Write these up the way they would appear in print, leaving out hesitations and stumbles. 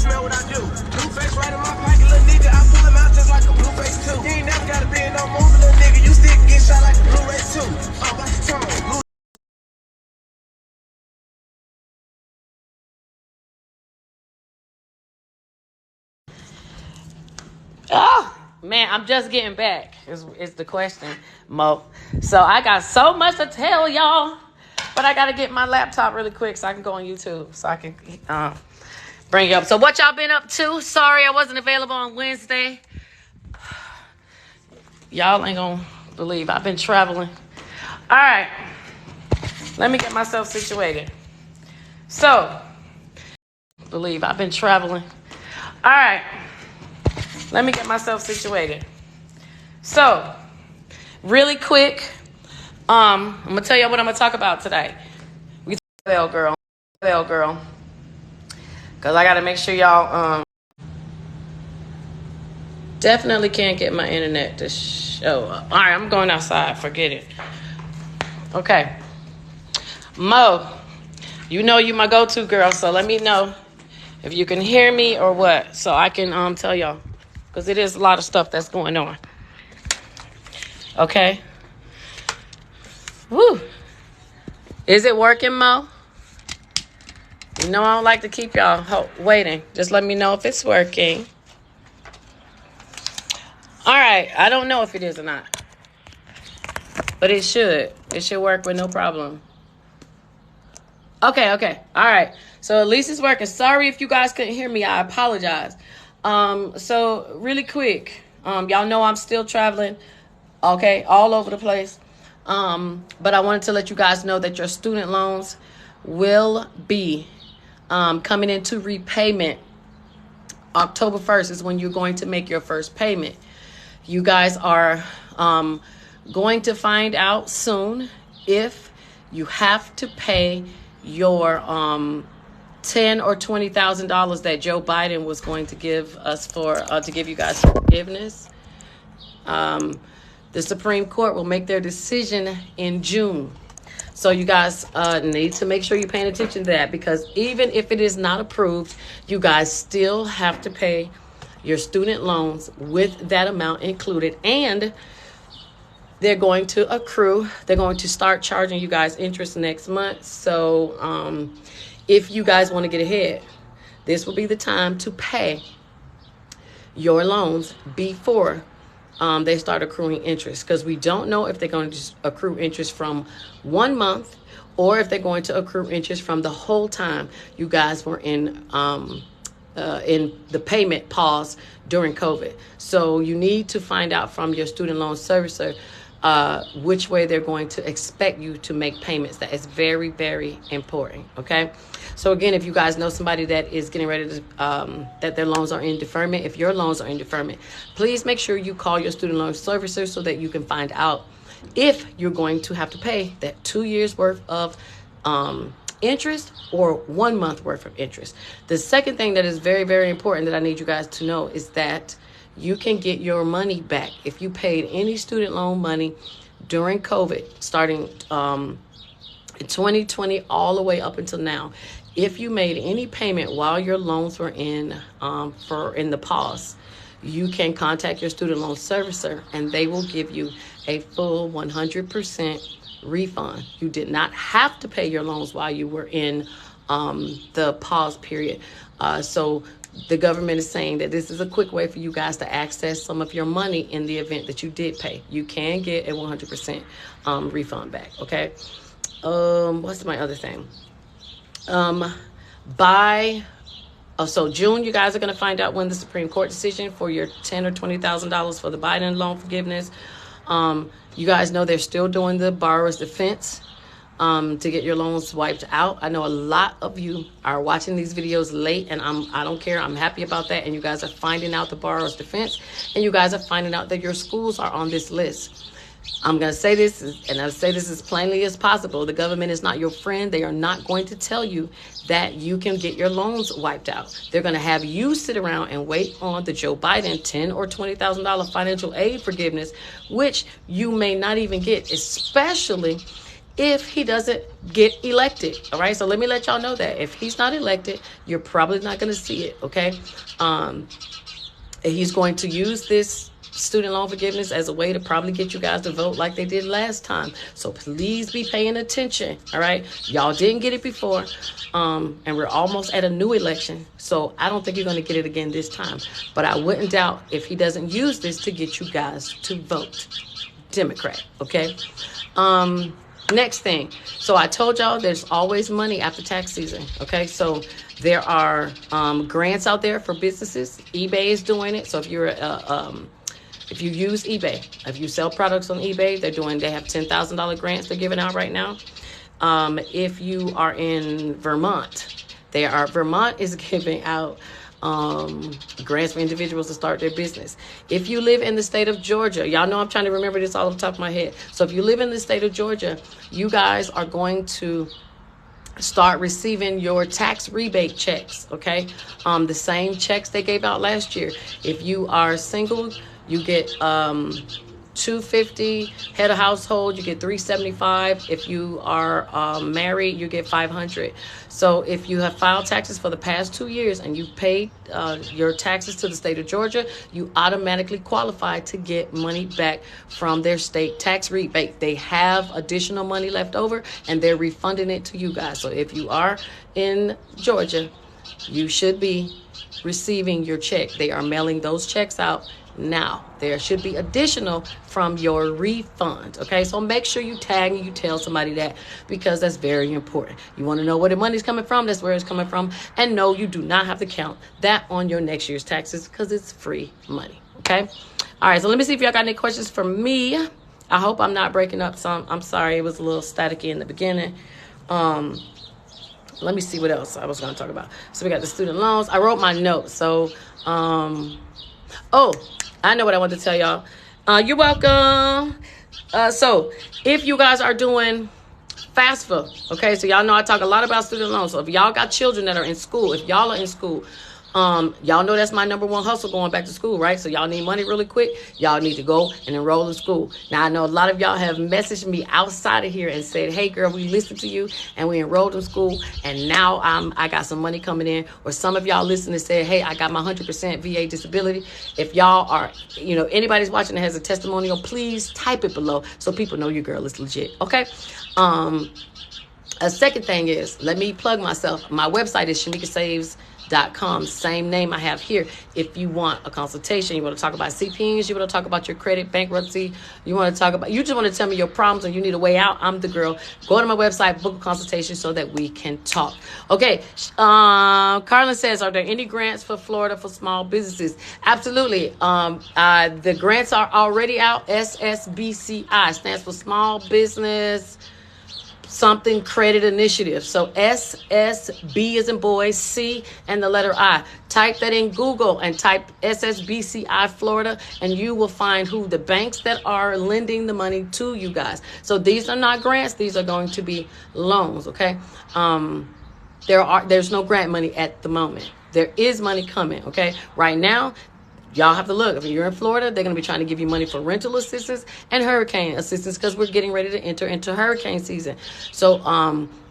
smell what I do. Blue face right in my pocket, little nigga. I pull him out just like a blue face too. You ain't never gotta be in no movie, little nigga. You still can get shot like a Blu-ray too. Watch your tone. Oh, man, I'm just getting back is the question, Mo. So I got so much to tell y'all, but I got to get my laptop really quick so I can go on YouTube so I can bring you up. So what y'all been up to? Sorry I wasn't available on Wednesday. Y'all ain't going to believe I've been traveling. All right. Let me get myself situated. So, believe I've been traveling. All right. Let me get myself situated. So, really quick, I'm going to tell you what I'm going to talk about today. We talk Bell girl. Because I got to make sure y'all definitely can't get my internet to show up. All right, I'm going outside. Forget it. Okay. Mo, you know you my go-to girl, so let me know if you can hear me or what, so I can tell y'all. Because it is a lot of stuff that's going on. Okay. Woo. Is it working, Mo? You know I don't like to keep y'all waiting. Just let me know if it's working. All right. I don't know if it is or not. But it should. It should work with no problem. Okay. All right. So at least it's working. Sorry if you guys couldn't hear me. I apologize. So really quick, y'all know I'm still traveling, okay, all over the place. But I wanted to let you guys know that your student loans will be, coming into repayment. October 1st is when you're going to make your first payment. You guys are, going to find out soon if you have to pay your, $10,000 or $20,000 that Joe Biden was going to give us for to give you guys forgiveness. The Supreme Court will make their decision in June. So you guys need to make sure you're paying attention to that, because even if it is not approved, you guys still have to pay your student loans with that amount included, and they're going to accrue. They're going to start charging you guys interest next month. So if you guys want to get ahead, this will be the time to pay your loans before they start accruing interest, because we don't know if they're going to accrue interest from 1 month or if they're going to accrue interest from the whole time you guys were in the payment pause during COVID. So you need to find out from your student loan servicer which way they're going to expect you to make payments. That is very, very important. Okay. So again, if you guys know somebody that is getting ready to, that their loans are in deferment, if your loans are in deferment, please make sure you call your student loan servicer so that you can find out if you're going to have to pay that 2 years worth of interest or 1 month worth of interest. The second thing that is very, very important that I need you guys to know is that you can get your money back if you paid any student loan money during COVID, starting in 2020 all the way up until now. If you made any payment while your loans were in the pause, you can contact your student loan servicer and they will give you a full 100% refund. You did not have to pay your loans while you were in the pause period. So the government is saying that this is a quick way for you guys to access some of your money in the event that you did pay. You can get a 100% refund back. Okay. What's my other thing? So June, you guys are going to find out when the Supreme Court decision for your $10,000 or $20,000 for the Biden loan forgiveness. You guys know they're still doing the borrower's defense to get your loans wiped out. I know a lot of you are watching these videos late, and I don't care. I'm happy about that. And you guys are finding out the borrower's defense, and you guys are finding out that your schools are on this list. I'm going to say this, and I'll say this as plainly as possible. The government is not your friend. They are not going to tell you that you can get your loans wiped out. They're going to have you sit around and wait on the Joe Biden $10,000 or $20,000 financial aid forgiveness, which you may not even get, especially if he doesn't get elected. All right, so let me let y'all know that if he's not elected, you're probably not going to see it. Okay, he's going to use this student loan forgiveness as a way to probably get you guys to vote like they did last time. So please be paying attention. All right, y'all didn't get it before, and we're almost at a new election, so I don't think you're going to get it again this time. But I wouldn't doubt if he doesn't use this to get you guys to vote Democrat. Okay. Next thing. So I told y'all there's always money after tax season. Okay. So there are grants out there for businesses. eBay is doing it. So if you're if you use eBay, if you sell products on eBay, they have $10,000 grants they're giving out right now. If you are in Vermont, Vermont is giving out grants for individuals to start their business. If you live in the state of Georgia, y'all know I'm trying to remember this all off the top of my head. So if you live in the state of Georgia, you guys are going to start receiving your tax rebate checks. Okay, the same checks they gave out last year. If you are single, you get $250. Head of household, you get $375. If you are married, you get $500. So if you have filed taxes for the past 2 years and you paid your taxes to the state of Georgia, you automatically qualify to get money back from their state tax rebate. They have additional money left over and they're refunding it to you guys. So if you are in Georgia, you should be receiving your check. They are mailing those checks out now. There should be additional from your refund. Okay, so make sure you tag and you tell somebody that, because that's very important. You want to know where the money's coming from, that's where it's coming from. And no, you do not have to count that on your next year's taxes because it's free money. Okay, all right, so let me see if y'all got any questions for me. I hope I'm not breaking up some. I'm sorry, it was a little staticky in the beginning. Let me see what else I was going to talk about. So we got the student loans. I wrote my notes. So I know what I want to tell y'all. You're welcome. So if you guys are doing FAFSA, okay, so y'all know I talk a lot about student loans. So if y'all got children that are in school, if y'all are in school, y'all know that's my number one hustle going back to school, right? So y'all need money really quick. Y'all need to go and enroll in school. Now, I know a lot of y'all have messaged me outside of here and said, hey, girl, we listened to you and we enrolled in school. And now I got some money coming in. Or some of y'all listened and said, hey, I got my 100% VA disability. If y'all are, anybody's watching that has a testimonial, please type it below so people know your girl is legit, okay? A second thing is, let me plug myself. My website is shamikasaves.com. Same name I have here. If you want a consultation, you want to talk about CPNs, you want to talk about your credit, bankruptcy, you just want to tell me your problems and you need a way out, I'm the girl. Go to my website, book a consultation so that we can talk. Okay. Carlin says, are there any grants for Florida for small businesses? Absolutely. The grants are already out. SSBCI stands for Small Business Something Credit Initiative. So SSB as in boy, C and the letter I. Type that in Google and type SSBCI Florida and you will find who the banks that are lending the money to you guys. So these are not grants, these are going to be loans, okay? There's no grant money at the moment. There is money coming, okay? Right now, y'all have to look. If you're in Florida, they're going to be trying to give you money for rental assistance and hurricane assistance because we're getting ready to enter into hurricane season. So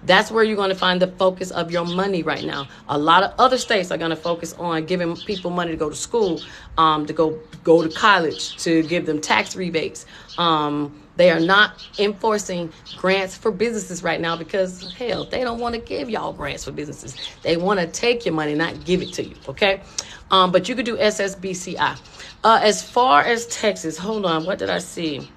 that's where you're going to find the focus of your money right now. A lot of other states are going to focus on giving people money to go to school, to go to college, to give them tax rebates. They are not enforcing grants for businesses right now because, hell, they don't want to give y'all grants for businesses. They want to take your money, not give it to you, okay? But you could do SSBCI. As far as Texas, hold on, what did I see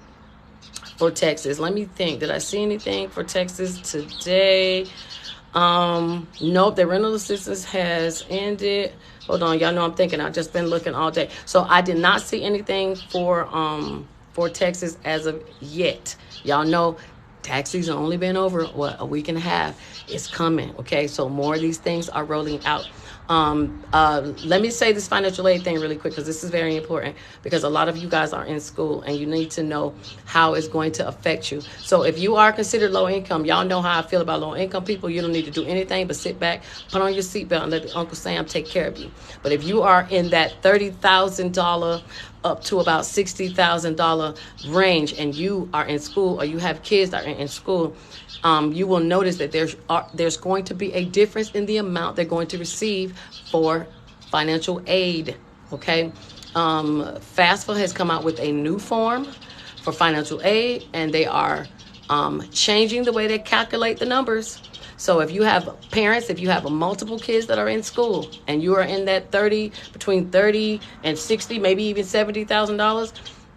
for Texas? Let me think. Did I see anything for Texas today? Nope, the rental assistance has ended. Hold on, y'all know I'm thinking. I've just been looking all day. So I did not see anything for Texas as of yet. Y'all know tax season only been over, a week and a half. It's coming, okay? So more of these things are rolling out. Let me say this financial aid thing really quick because this is very important because a lot of you guys are in school and you need to know how it's going to affect you. So if you are considered low income, y'all know how I feel about low income people. You don't need to do anything but sit back, put on your seatbelt and let Uncle Sam take care of you. But if you are in that $30,000 up to about $60,000 range, and you are in school or you have kids that are in school, you will notice that there's going to be a difference in the amount they're going to receive for financial aid. Okay, FAFSA has come out with a new form for financial aid, and they are changing the way they calculate the numbers. So if you have parents, if you have multiple kids that are in school, and you are in that between 30 and 60, maybe even $70,000,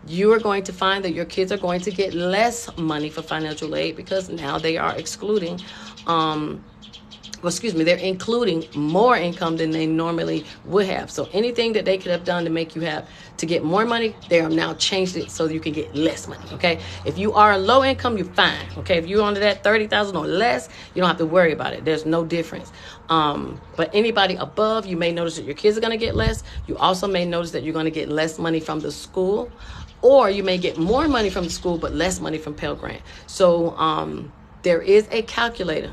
you are going to find that your kids are going to get less money for financial aid, because now they are excluding, they're including more income than they normally would have. So anything that they could have done to make you have to get more money, they have now changed it so you can get less money. Okay, if you are low income, you're fine. Okay, if you're under that 30,000 or less, you don't have to worry about it. There's no difference. But anybody above, you may notice that your kids are going to get less. You also may notice that you're going to get less money from the school, or you may get more money from the school but less money from Pell Grant. So there is a calculator.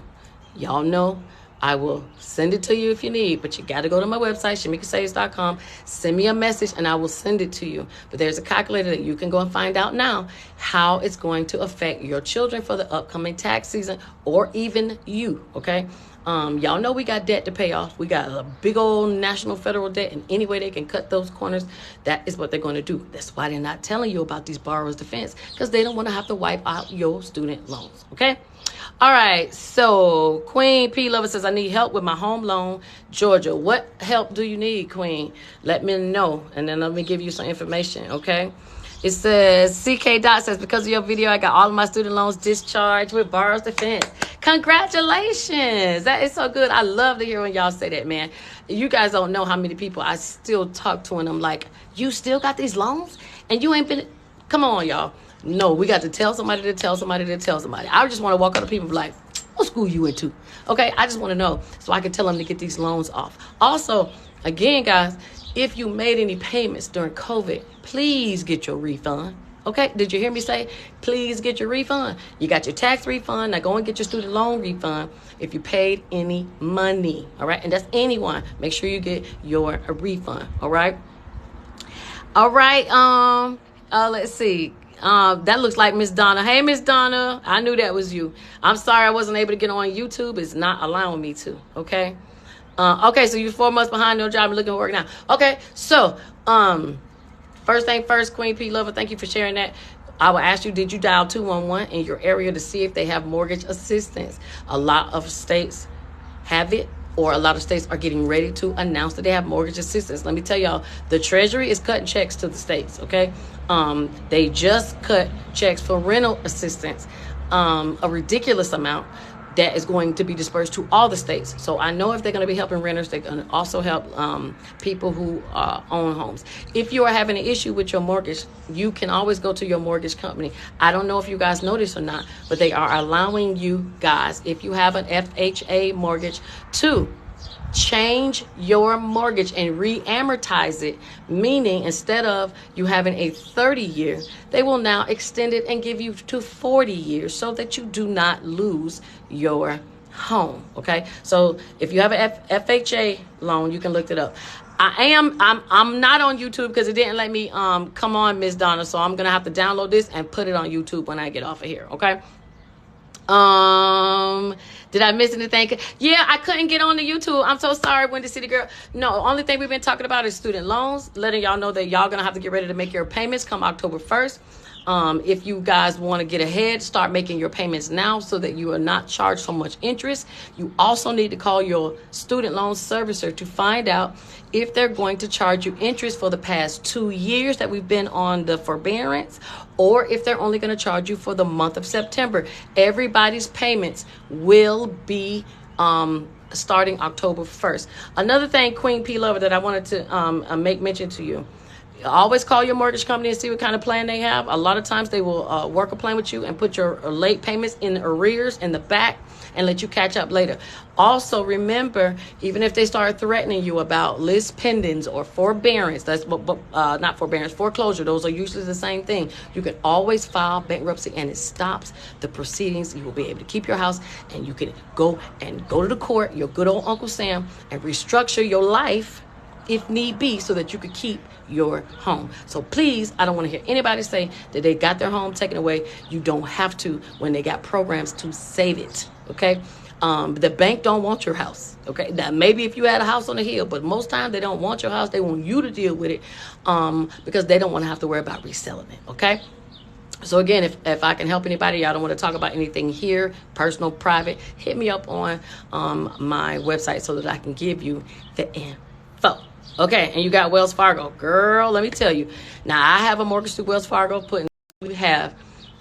Y'all know I will send it to you if you need, but you got to go to my website, shamikasaves.com. Send me a message and I will send it to you. But there's a calculator that you can go and find out now how it's going to affect your children for the upcoming tax season, or even you, okay? Y'all know we got debt to pay off. We got a big old national federal debt, and any way they can cut those corners, that is what they're going to do. That's why they're not telling you about these borrower's defense, because they don't want to have to wipe out your student loans, okay? All right, so Queen P. Lover says, I need help with my home loan, Georgia. What help do you need, Queen? Let me know, and then let me give you some information, okay? It says, CK Dot says, because of your video, I got all of my student loans discharged with borrower's defense. Congratulations. That is so good. I love to hear when y'all say that, man. You guys don't know how many people I still talk to, and I'm like, you still got these loans? And you ain't been, come on, y'all. No, we got to tell somebody to tell somebody to tell somebody. I just want to walk up to people and be like, what school you went to? Okay, I just want to know so I can tell them to get these loans off. Also, again, guys, if you made any payments during COVID, please get your refund. Okay, did you hear me say, please get your refund? You got your tax refund. Now go and get your student loan refund if you paid any money. All right, and that's anyone. Make sure you get your refund. All right. All right. Let's see. That looks like Miss Donna. Hey, Miss Donna. I knew that was you. I'm sorry I wasn't able to get on YouTube. It's not allowing me to. Okay. Okay, so you're 4 months behind, no job, and looking for work now. Okay, so first thing first, Queen P. Lover, thank you for sharing that. I will ask you, did you dial 211 in your area to see if they have mortgage assistance? A lot of states have it, or a lot of states are getting ready to announce that they have mortgage assistance. Let me tell y'all, the Treasury is cutting checks to the states, okay? They just cut checks for rental assistance, a ridiculous amount that is going to be dispersed to all the states. So I know if they're going to be helping renters, they're going to also help people who own homes. If you are having an issue with your mortgage, you can always go to your mortgage company. I don't know if you guys know this or not, but they are allowing you guys, if you have an FHA mortgage, to change your mortgage and re-amortize it, meaning instead of you having a 30-year, they will now extend it and give you to 40 years so that you do not lose your home. Okay, so if you have an FHA loan, you can look it up. I'm not on YouTube because it didn't let me come on, Miss Donna, so I'm gonna have to download this and put it on YouTube when I get off of here. Okay. Did I miss anything? Yeah, I couldn't get on the YouTube. I'm so sorry, Windy City Girl. No, only thing we've been talking about is student loans, letting y'all know that y'all gonna have to get ready to make your payments come October 1st. If you guys want to get ahead, start making your payments now so that you are not charged so much interest. You also need to call your student loan servicer to find out if they're going to charge you interest for the past 2 years that we've been on the forbearance, or if they're only going to charge you for the month of September. Everybody's payments will be starting October 1st. Another thing, Queen P. Lover, that I wanted to make mention to you. Always call your mortgage company and see what kind of plan they have. A lot of times they will work a plan with you and put your late payments in arrears in the back and let you catch up later. Also, remember, even if they start threatening you about list pendings or forbearance, that's not forbearance, foreclosure, those are usually the same thing. You can always file bankruptcy and it stops the proceedings. You will be able to keep your house and you can go to the court, your good old Uncle Sam, and restructure your life if need be, so that you could keep your home. So please, I don't want to hear anybody say that they got their home taken away. You don't have to when they got programs to save it, okay? The bank don't want your house, okay? Now, maybe if you had a house on the hill, but most times they don't want your house. They want you to deal with it because they don't want to have to worry about reselling it, okay? So again, if I can help anybody, y'all don't want to talk about anything here, personal, private, hit me up on my website so that I can give you the info. Okay, and you got Wells Fargo. Girl, let me tell you. Now, I have a mortgage through Wells Fargo. We have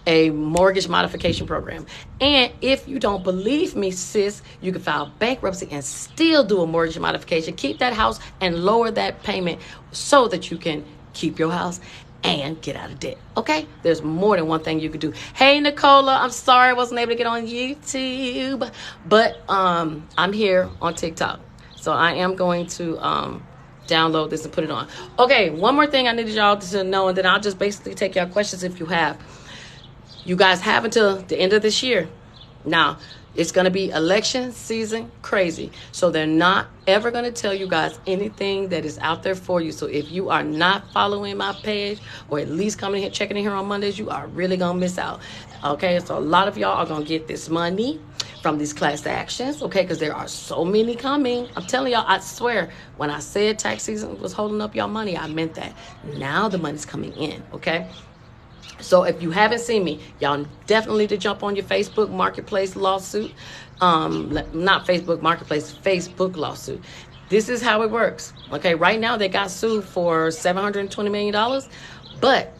a mortgage modification program. And if you don't believe me, sis, you can file bankruptcy and still do a mortgage modification. Keep that house and lower that payment so that you can keep your house and get out of debt. Okay? There's more than one thing you could do. Hey, Nicola, I'm sorry I wasn't able to get on YouTube, but I'm here on TikTok. So I am going to download this and put it on. Okay, one more thing I needed y'all to know, and then I'll just basically take y'all questions if you have. You guys have until the end of this year. Now, it's going to be election season crazy. So they're not ever going to tell you guys anything that is out there for you. So if you are not following my page or at least coming here, checking in here on Mondays, you are really going to miss out. Okay, so a lot of y'all are going to get this money from these class actions, okay, because there are so many coming. I'm telling y'all, I swear, when I said tax season was holding up y'all money, I meant that. Now the money's coming in, okay? So if you haven't seen me, y'all definitely need to jump on your Facebook Marketplace lawsuit. Not Facebook Marketplace, Facebook lawsuit. This is how it works. Okay, right now they got sued for $720 million, but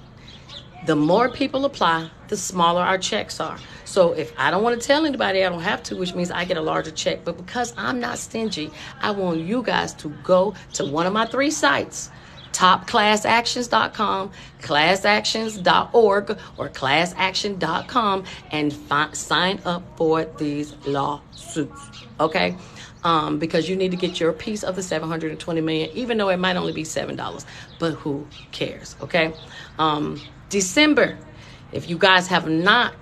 the more people apply, the smaller our checks are. So if I don't want to tell anybody, I don't have to, which means I get a larger check. But because I'm not stingy, I want you guys to go to one of my 3 sites, topclassactions.com, classactions.org, or classaction.com, and sign up for these lawsuits, okay? Because you need to get your piece of the $720 million, even though it might only be $7, but who cares, okay? December, if you guys have not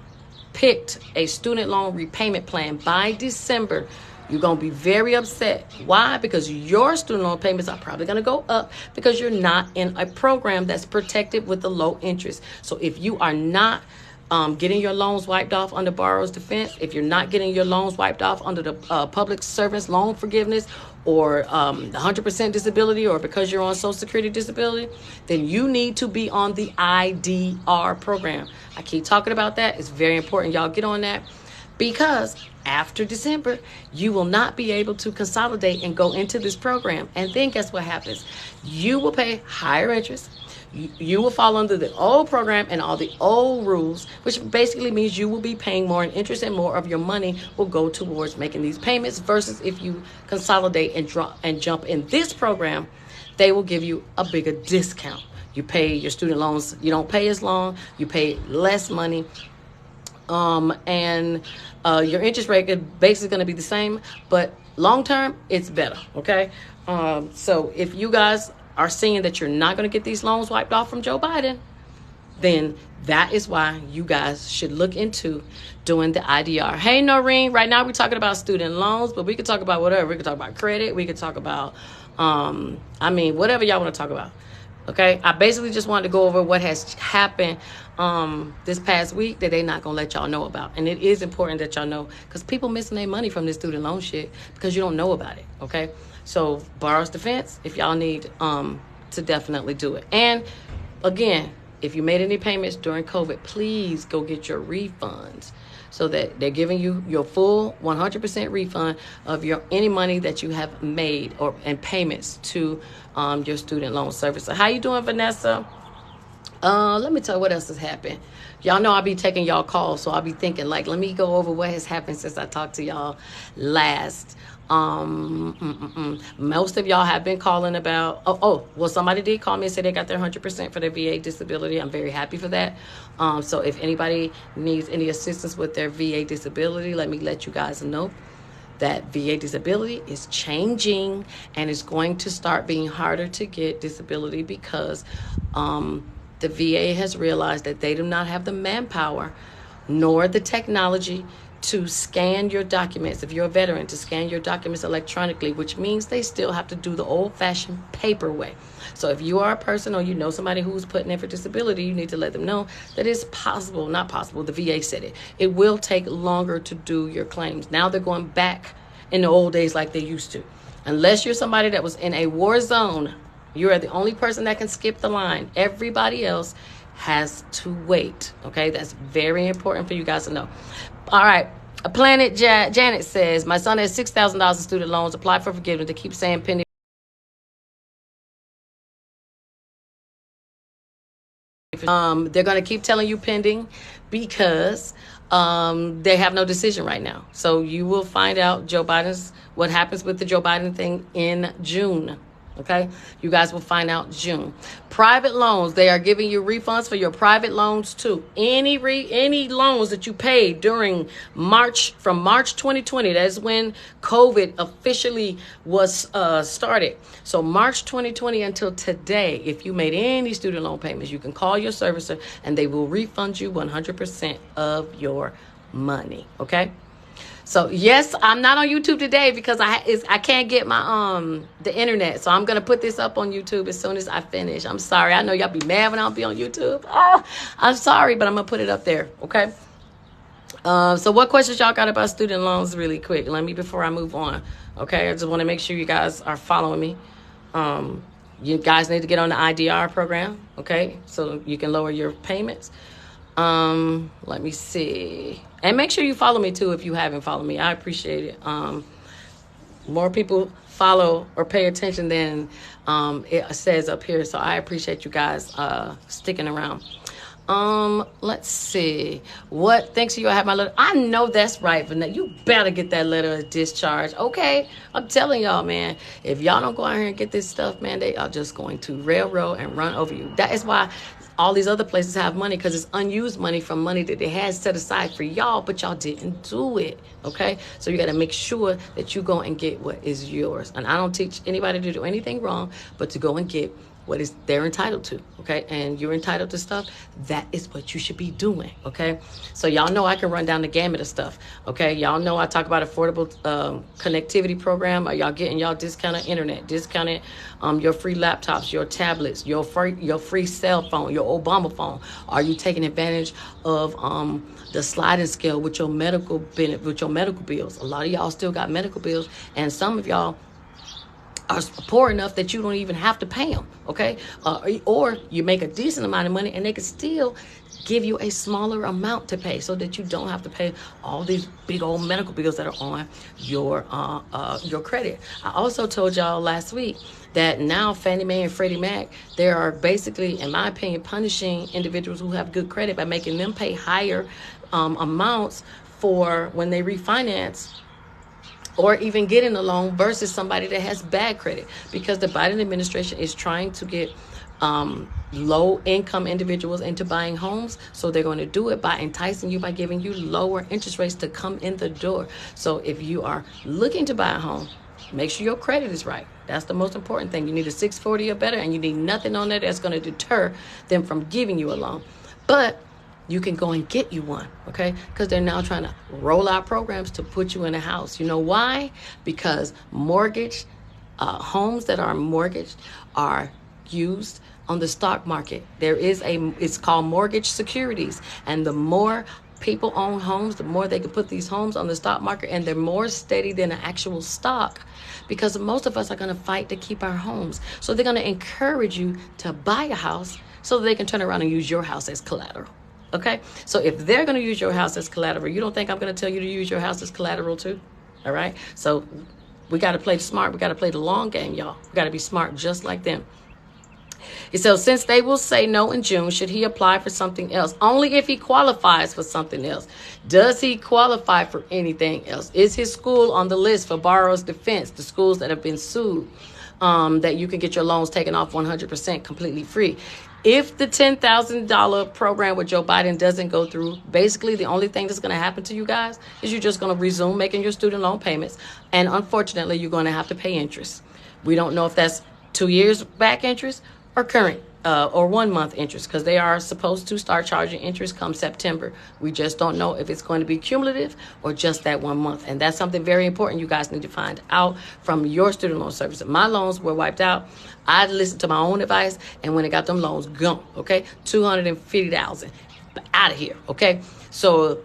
picked a student loan repayment plan by December, you're going to be very upset. Why? Because your student loan payments are probably going to go up because you're not in a program that's protected with the low interest. So if you are not getting your loans wiped off under borrower's defense, if you're not getting your loans wiped off under the public servants loan forgiveness, or the 100% disability, or because you're on Social Security disability, then you need to be on the IDR program. I keep talking about that. It's very important y'all get on that, because after December, you will not be able to consolidate and go into this program. And then guess what happens? You will pay higher interest. You will fall under the old program and all the old rules, which basically means you will be paying more in interest, and more of your money will go towards making these payments, versus if you consolidate and jump in this program, they will give you a bigger discount. You pay your student loans, you don't pay as long, you pay less money, and your interest rate is basically going to be the same, but long term, it's better, okay? So if you guys are seeing that you're not going to get these loans wiped off from Joe Biden, then that is why you guys should look into doing the IDR. Hey, Noreen, right now we're talking about student loans, but we could talk about whatever. We could talk about credit. We could talk about, whatever y'all want to talk about. Okay, I basically just wanted to go over what has happened this past week that they're not going to let y'all know about. And it is important that y'all know, because people missing their money from this student loan shit because you don't know about it, okay? So borrower's defense, if y'all need to definitely do it. And again, if you made any payments during COVID, please go get your refunds, so that they're giving you your full 100% refund of any money that you have made and payments to your student loan servicer. How you doing, Vanessa? Let me tell you what else has happened. Y'all know I'll be taking y'all calls, so I'll be thinking, like, let me go over what has happened since I talked to y'all last. Most of y'all have been calling about, well, somebody did call me and say they got their 100% for their VA disability. I'm very happy for that. So if anybody needs any assistance with their VA disability, let me let you guys know that VA disability is changing, and it's going to start being harder to get disability because the VA has realized that they do not have the manpower nor the technology to scan your documents. If you're a veteran, to scan your documents electronically, which means they still have to do the old-fashioned paper way. So if you are a person or you know somebody who's putting in for disability, you need to let them know that it's possible, not possible, the VA said it. It will take longer to do your claims. Now they're going back in the old days like they used to. Unless you're somebody that was in a war zone, you are the only person that can skip the line. Everybody else has to wait. Okay, that's very important for you guys to know. All right. Janet says, my son has $6,000 in student loans. Apply for forgiveness. They keep saying pending. They're going to keep telling you pending because they have no decision right now. So you will find out what happens with the Joe Biden thing in June. Okay, you guys will find out June. Private loans, they are giving you refunds for your private loans too. Any loans that you paid during from March 2020, that's when COVID officially was started. So March 2020 until today, if you made any student loan payments, you can call your servicer and they will refund you 100% of your money. Okay. So yes, I'm not on YouTube today because I can't get my the internet. So I'm gonna put this up on YouTube as soon as I finish. I'm sorry. I know y'all be mad when I don't be on YouTube. Oh, I'm sorry, but I'm gonna put it up there. Okay. So what questions y'all got about student loans really quick? Before I move on. Okay. I just want to make sure you guys are following me. You guys need to get on the IDR program. Okay. So you can lower your payments. Let me see. And make sure you follow me too if you haven't followed me. I appreciate it. More people follow or pay attention than it says up here. So I appreciate you guys sticking around. Let's see. What thanks you have my letter. I know that's right, Vanessa. You better get that letter of discharge. Okay. I'm telling y'all, man, if y'all don't go out here and get this stuff, man, they are just going to railroad and run over you. That is why all these other places have money, because it's unused money from money that they had set aside for y'all, but y'all didn't do it. Okay. So you got to make sure that you go and get what is yours. And I don't teach anybody to do anything wrong, but to go and get what is they're entitled to. Okay. And you're entitled to stuff. That is what you should be doing. Okay. So y'all know I can run down the gamut of stuff. Okay. Y'all know I talk about affordable connectivity program. Are y'all getting y'all discounted internet, discounted your free laptops, your tablets, your free cell phone, your Obama phone? Are you taking advantage of the sliding scale with your medical bills? A lot of y'all still got medical bills, and some of y'all are poor enough that you don't even have to pay them, okay? Or you make a decent amount of money and they can still give you a smaller amount to pay so that you don't have to pay all these big old medical bills that are on your credit. I also told y'all last week that now Fannie Mae and Freddie Mac, they are basically, in my opinion, punishing individuals who have good credit by making them pay higher amounts for when they refinance or even getting a loan versus somebody that has bad credit, because the Biden administration is trying to get low income individuals into buying homes. So they're going to do it by enticing you, by giving you lower interest rates to come in the door. So if you are looking to buy a home, make sure your credit is right. That's the most important thing. You need a 640 or better, and you need nothing on there that's going to deter them from giving you a loan. But you can go and get you one, okay? Because they're now trying to roll out programs to put you in a house. You know why? Because homes that are mortgaged are used on the stock market. It's called mortgage securities. And the more people own homes, the more they can put these homes on the stock market, and they're more steady than an actual stock, because most of us are going to fight to keep our homes. So they're going to encourage you to buy a house so that they can turn around and use your house as collateral. Okay, so if they're going to use your house as collateral, you don't think I'm going to tell you to use your house as collateral too? All right, so we got to play smart. We got to play the long game, y'all. We got to be smart just like them. So since they will say no in June, should he apply for something else? Only if he qualifies for something else. Does he qualify for anything else? Is his school on the list for borrower's defense, the schools that have been sued, that you can get your loans taken off 100% completely free? If the $10,000 program with Joe Biden doesn't go through, basically the only thing that's going to happen to you guys is you're just going to resume making your student loan payments. And unfortunately, you're going to have to pay interest. We don't know if that's 2 years back interest or current or 1 month interest, because they are supposed to start charging interest come September. We just don't know if it's going to be cumulative or just that 1 month. And that's something very important you guys need to find out from your student loan service. My loans were wiped out. I listened to my own advice, and when I got them loans gone, okay, $250,000 out of here, okay? So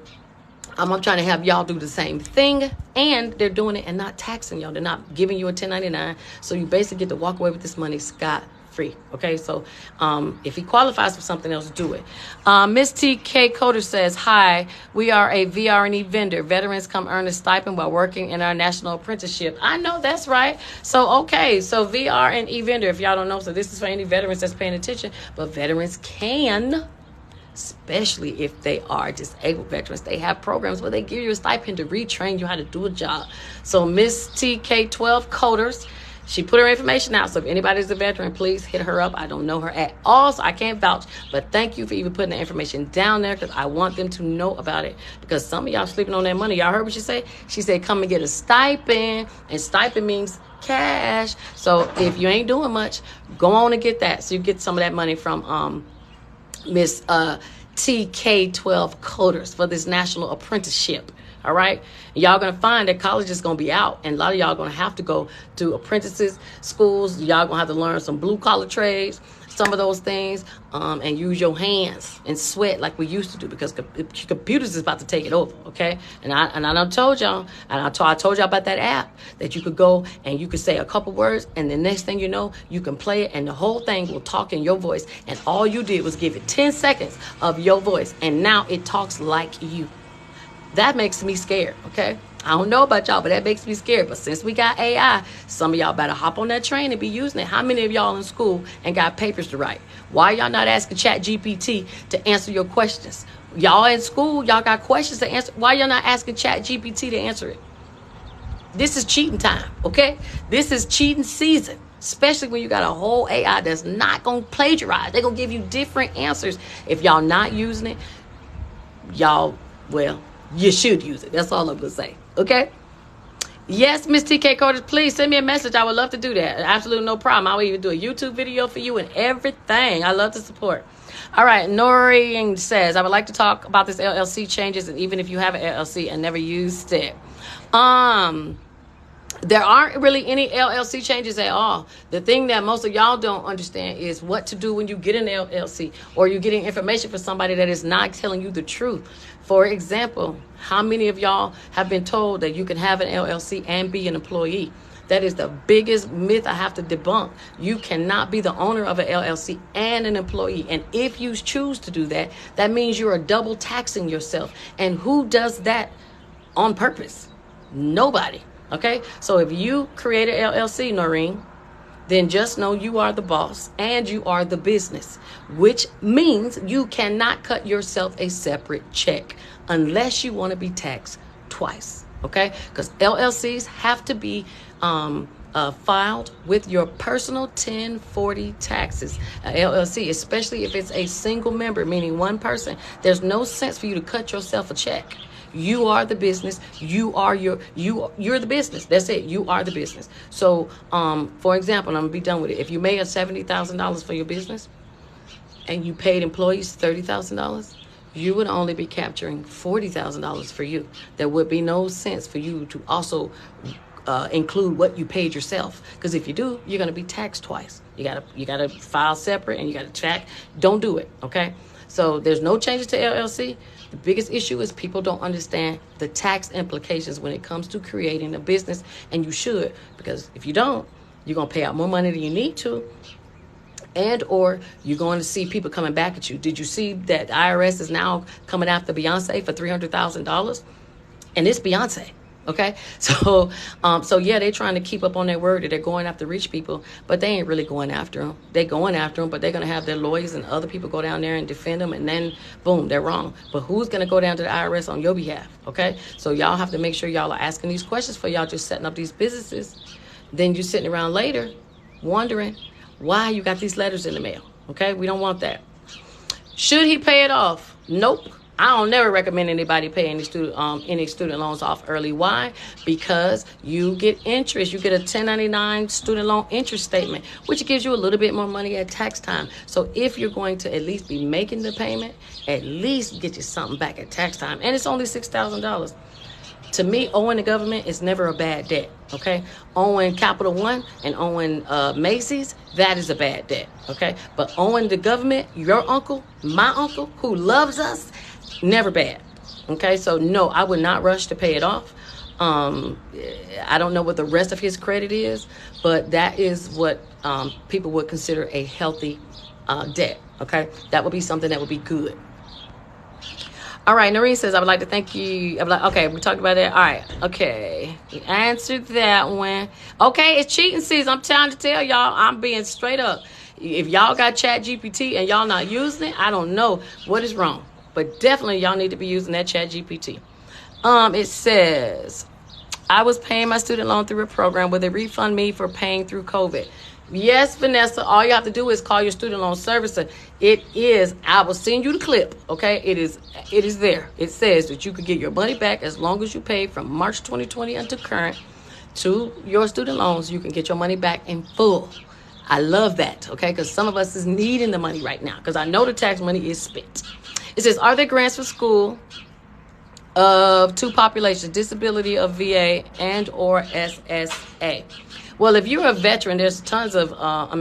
I'm trying to have y'all do the same thing, and they're doing it and not taxing y'all. They're not giving you a 1099, so you basically get to walk away with this money scot-free, okay? So if he qualifies for something else, do it. Miss TK Coder says, hi, we are a VR&E vendor. Veterans come earn a stipend while working in our national apprenticeship. I know that's right. So, okay, so VR&E vendor, if y'all don't know, so this is for any veterans that's paying attention, but veterans can, especially if they are disabled veterans, they have programs where they give you a stipend to retrain you how to do a job. So Miss TK12 Coders, she put her information out. So if anybody's a veteran, please hit her up. I don't know her at all, so I can't vouch. But thank you for even putting the information down there, because I want them to know about it. Because some of y'all sleeping on that money. Y'all heard what she said? She said, come and get a stipend. And stipend means cash. So if you ain't doing much, go on and get that. So you get some of that money from Miss TK12 Coders for this national apprenticeship. All right. Y'all going to find that college is going to be out, and a lot of y'all going to have to go to apprentices schools. Y'all going to have to learn some blue collar trades, some of those things, and use your hands and sweat like we used to do, because computers is about to take it over. Okay. And I done told y'all, and I told y'all about that app that you could go and you could say a couple words, and the next thing you know, you can play it and the whole thing will talk in your voice. And all you did was give it 10 seconds of your voice, and now it talks like you. That makes me scared, okay? I don't know about y'all, but that makes me scared. But since we got AI, some of y'all better hop on that train and be using it. How many of y'all in school and got papers to write? Why y'all not asking ChatGPT to answer your questions? Y'all in school, y'all got questions to answer. Why y'all not asking ChatGPT to answer it? This is cheating time, okay? This is cheating season, especially when you got a whole AI that's not going to plagiarize. They're going to give you different answers. If y'all not using it, y'all, well, you should use it. That's all I'm going to say. Okay? Yes, Miss TK Curtis, please send me a message. I would love to do that. Absolutely no problem. I will even do a YouTube video for you and everything. I love the support. All right. Noreen says, I would like to talk about this LLC changes, and even if you have an LLC and never used it. There aren't really any LLC changes at all. The thing that most of y'all don't understand is what to do when you get an LLC, or you're getting information from somebody that is not telling you the truth. For example, how many of y'all have been told that you can have an LLC and be an employee? That is the biggest myth I have to debunk. You cannot be the owner of an LLC and an employee. And if you choose to do that, that means you are double taxing yourself. And who does that on purpose? Nobody. Okay, so if you create an LLC, Noreen, then just know you are the boss and you are the business, which means you cannot cut yourself a separate check unless you want to be taxed twice. Okay, because LLCs have to be filed with your personal 1040 taxes. LLC, especially if it's a single member, meaning one person, there's no sense for you to cut yourself a check. You are the business. You're the business. That's it. You are the business. So, for example, I'm gonna be done with it. If you made $70,000 for your business and you paid employees $30,000, you would only be capturing $40,000 for you. There would be no sense for you to also include what you paid yourself, because if you do, you're gonna be taxed twice. You gotta file separate, and you gotta track. Don't do it. Okay. So there's no changes to LLC. The biggest issue is people don't understand the tax implications when it comes to creating a business, and you should, because if you don't, you're going to pay out more money than you need to, and or you're going to see people coming back at you. Did you see that IRS is now coming after Beyonce for $300,000? And it's Beyonce. Okay, so yeah, they're trying to keep up on their word that they're going after rich people, but they ain't really going after them. They're going after them, but they're going to have their lawyers and other people go down there and defend them, and then boom, they're wrong. But who's going to go down to the IRS on your behalf? Okay, so y'all have to make sure y'all are asking these questions for y'all just setting up these businesses. Then you're sitting around later wondering why you got these letters in the mail. Okay, we don't want that. Should he pay it off? Nope. I don't never recommend anybody pay any student loans off early. Why? Because you get interest. You get a 1099 student loan interest statement, which gives you a little bit more money at tax time. So if you're going to at least be making the payment, at least get you something back at tax time. And it's only $6,000. To me, owing the government is never a bad debt, okay? Owing Capital One and owing Macy's, that is a bad debt, okay? But owing the government, your uncle, my uncle, who loves us, never bad, okay? So, no, I would not rush to pay it off. I don't know what the rest of his credit is, but that is what people would consider a healthy debt, okay? That would be something that would be good. All right, Noreen says, I would like to thank you. I'm like, okay, we talked about that. All right, okay. You answered that one. Okay, it's cheating season. I'm trying to tell y'all, I'm being straight up. If y'all got Chat GPT and y'all not using it, I don't know what is wrong. But definitely y'all need to be using that Chat GPT. It says, I was paying my student loan through a program where they refund me for paying through COVID. Yes, Vanessa, all you have to do is call your student loan servicer. It is, I will send you the clip, okay? It is there. It says that you could get your money back as long as you pay from March 2020 until current to your student loans. You can get your money back in full. I love that, okay? Because some of us is needing the money right now because I know the tax money is spent. It says, are there grants for school of two populations, disability of VA and or SSA? Well, if you're a veteran, there's tons of,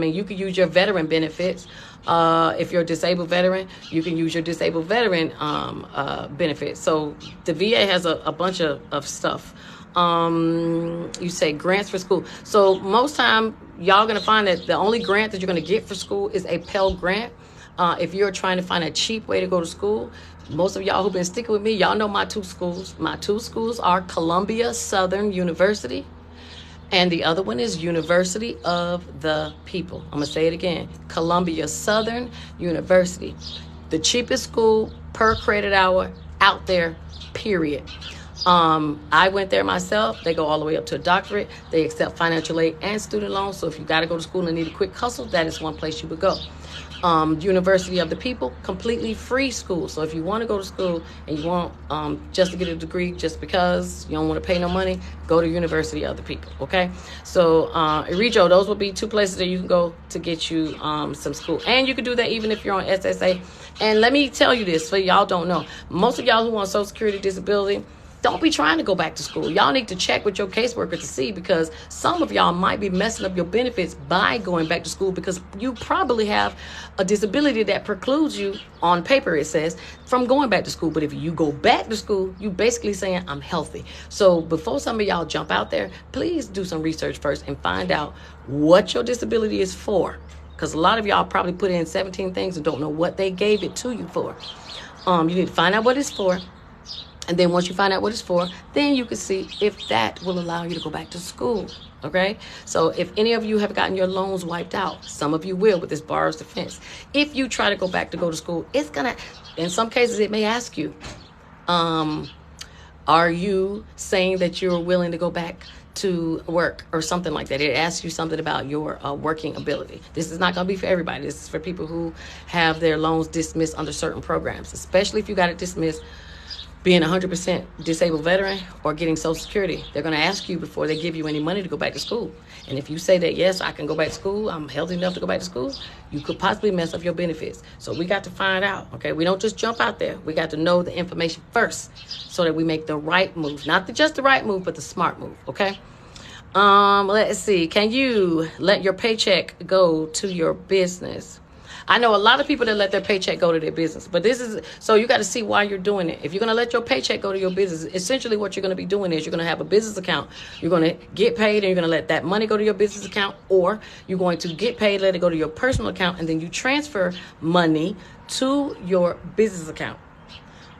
you can use your veteran benefits. If you're a disabled veteran, you can use your disabled veteran benefits. So the VA has a bunch of stuff. You say grants for school. So most time, y'all going to find that the only grant that you're going to get for school is a Pell Grant. If you're trying to find a cheap way to go to school, most of y'all who've been sticking with me, y'all know my two schools. My two schools are Columbia Southern University, and the other one is University of the People. I'm going to say it again. Columbia Southern University. The cheapest school per credit hour out there, period. I went there myself. They go all the way up to a doctorate. They accept financial aid and student loans. So if you got to go to school and need a quick hustle, that is one place you would go. University of the People, completely free school. So if you want to go to school and you want just to get a degree just because you don't want to pay no money, go to University of the People, okay? So, Erijo, those will be two places that you can go to get you some school. And you can do that even if you're on SSA. And let me tell you this, for y'all don't know, most of y'all who want Social Security disability, don't be trying to go back to school. Y'all need to check with your caseworker to see, because some of y'all might be messing up your benefits by going back to school because you probably have a disability that precludes you, on paper it says, from going back to school. But if you go back to school, you basically saying, I'm healthy. So before some of y'all jump out there, please do some research first and find out what your disability is for. Because a lot of y'all probably put in 17 things and don't know what they gave it to you for. You need to find out what it's for. And then once you find out what it's for, then you can see if that will allow you to go back to school, okay? So if any of you have gotten your loans wiped out, some of you will with this borrower's defense. If you try to go back to go to school, it's going to, in some cases, it may ask you, are you saying that you're willing to go back to work or something like that? It asks you something about your working ability. This is not going to be for everybody. This is for people who have their loans dismissed under certain programs, especially if you got it dismissed being 100% disabled veteran or getting Social Security. They're going to ask you before they give you any money to go back to school. And if you say that, yes, I can go back to school, I'm healthy enough to go back to school, you could possibly mess up your benefits. So we got to find out, okay? We don't just jump out there. We got to know the information first so that we make the right move. Not just the right move, but the smart move, okay? Let's see. Can you let your paycheck go to your business? I know a lot of people that let their paycheck go to their business, but this is, so you got to see why you're doing it. If you're going to let your paycheck go to your business, essentially what you're going to be doing is you're going to have a business account. You're going to get paid and you're going to let that money go to your business account, or you're going to get paid, let it go to your personal account, and then you transfer money to your business account.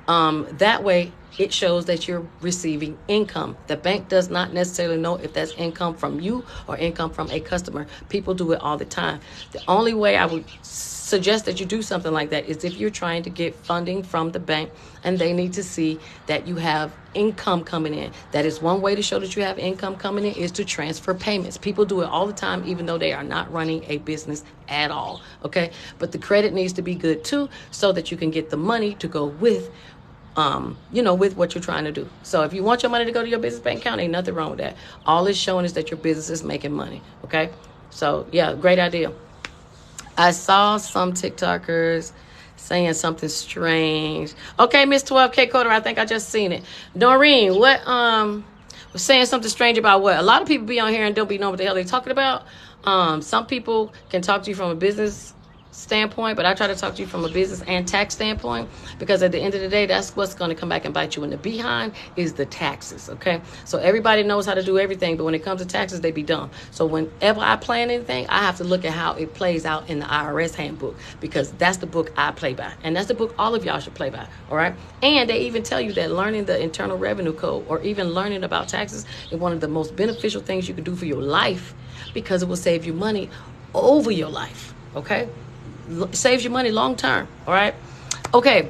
That way it shows that you're receiving income. The bank does not necessarily know if that's income from you or income from a customer. People do it all the time. The only way I would suggest that you do something like that is if you're trying to get funding from the bank and they need to see that you have income coming in. That is one way to show that you have income coming in, is to transfer payments. People do it all the time, even though they are not running a business at all, okay? But the credit needs to be good too, so that you can get the money to go with with what you're trying to do. So if you want your money to go to your business bank account, ain't nothing wrong with that. All it's showing is that your business is making money. Okay. So yeah, great idea. I saw some TikTokers saying something strange. Okay, Miss 12K Coder, I think I just seen it. Doreen, what was saying something strange about what? A lot of people be on here and don't be knowing what the hell they're talking about. Some people can talk to you from a business standpoint, but I try to talk to you from a business and tax standpoint, because at the end of the day, that's what's going to come back and bite you in the behind is the taxes. Okay, so everybody knows how to do everything, but when it comes to taxes, they be dumb. So whenever I plan anything, I have to look at how it plays out in the IRS handbook, because that's the book I play by, and that's the book all of y'all should play by. All right, and they even tell you that learning the Internal Revenue Code or even learning about taxes is one of the most beneficial things you can do for your life, because it will save you money over your life. Okay, saves you money long term. All right. Okay.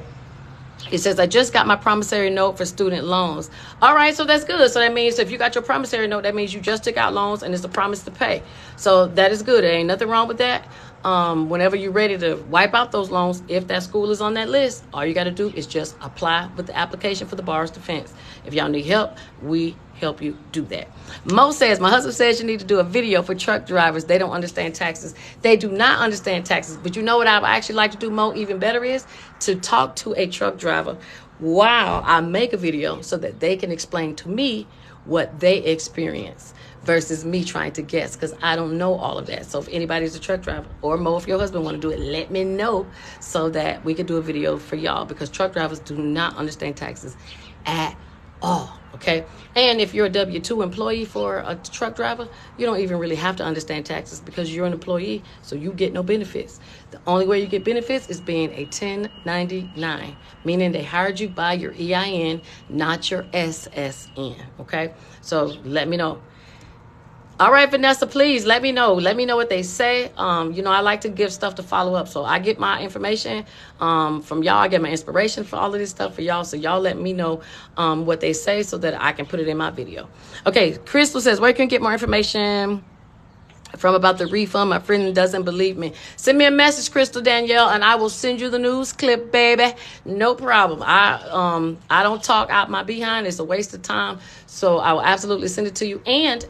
It says, I just got my promissory note for student loans. All right, so that's good. So that means if you got your promissory note, that means you just took out loans and it's a promise to pay. So that is good. There ain't nothing wrong with that. Whenever you're ready to wipe out those loans, if that school is on that list, all you got to do is just apply with the application for the borrower's defense. If y'all need help, we help you do that. Mo says, my husband says you need to do a video for truck drivers. They don't understand taxes. They do not understand taxes. But you know what I would actually like to do, Mo, even better is to talk to a truck driver while I make a video so that they can explain to me what they experience versus me trying to guess, because I don't know all of that. So if anybody's a truck driver, or Mo, if your husband want to do it, let me know so that we can do a video for y'all, because truck drivers do not understand taxes at all. Okay, and if you're a W-2 employee for a truck driver, you don't even really have to understand taxes, because you're an employee, so you get no benefits. The only way you get benefits is being a 1099, meaning they hired you by your EIN, not your SSN. Okay, so let me know. All right, Vanessa, please let me know. Let me know what they say. I like to give stuff to follow up. So I get my information from y'all. I get my inspiration for all of this stuff for y'all. So y'all let me know what they say so that I can put it in my video. Okay, Crystal says, where can you get more information from about the refund? My friend doesn't believe me. Send me a message, Crystal Danielle, and I will send you the news clip, baby. No problem. I don't talk out my behind. It's a waste of time. So I will absolutely send it to you. And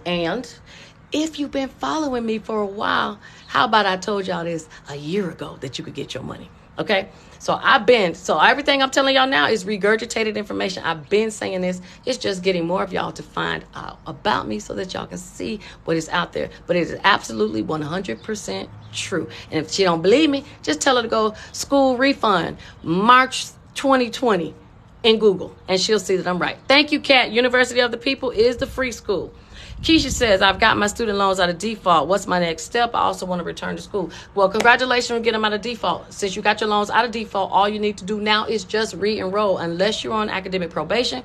if you've been following me for a while, how about I told y'all this a year ago that you could get your money? Okay, so everything I'm telling y'all now is regurgitated information. I've been saying this. It's just getting more of y'all to find out about me so that y'all can see what is out there. But it is absolutely 100% true. And if she don't believe me, just tell her to go school refund March 2020 in Google, and she'll see that I'm right. Thank you, Kat. University of the People is the free school. Keisha says, I've got my student loans out of default. What's my next step? I also want to return to school. Well, congratulations on getting them out of default. Since you got your loans out of default, all you need to do now is just re-enroll, unless you're on academic probation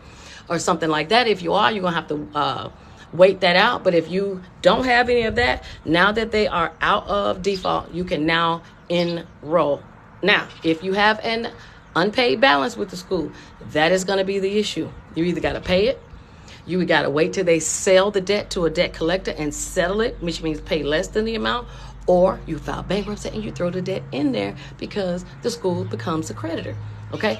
or something like that. If you are, you're going to have to wait that out. But if you don't have any of that, now that they are out of default, you can now enroll. Now, if you have an unpaid balance with the school, that is going to be the issue. You either got to pay it, you got to wait till they sell the debt to a debt collector and settle it, which means pay less than the amount, or you file bankruptcy and you throw the debt in there because the school becomes a creditor. Okay?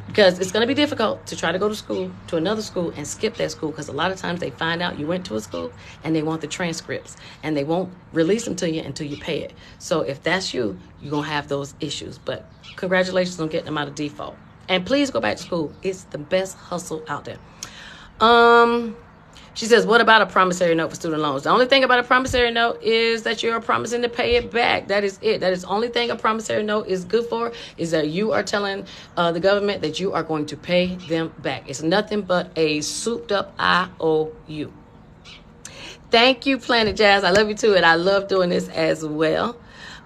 Because it's going to be difficult to try to go to school, to another school, and skip that school, because a lot of times they find out you went to a school and they want the transcripts, and they won't release them to you until you pay it. So if that's you, you're going to have those issues. But congratulations on getting them out of default. And please go back to school. It's the best hustle out there. She says, what about a promissory note for student loans? The only thing about a promissory note is that you're promising to pay it back. That is it. That is the only thing a promissory note is good for, is that you are telling the government that you are going to pay them back. It's nothing but a souped up IOU. Thank you, Planet Jazz. I love you too, and I love doing this as well.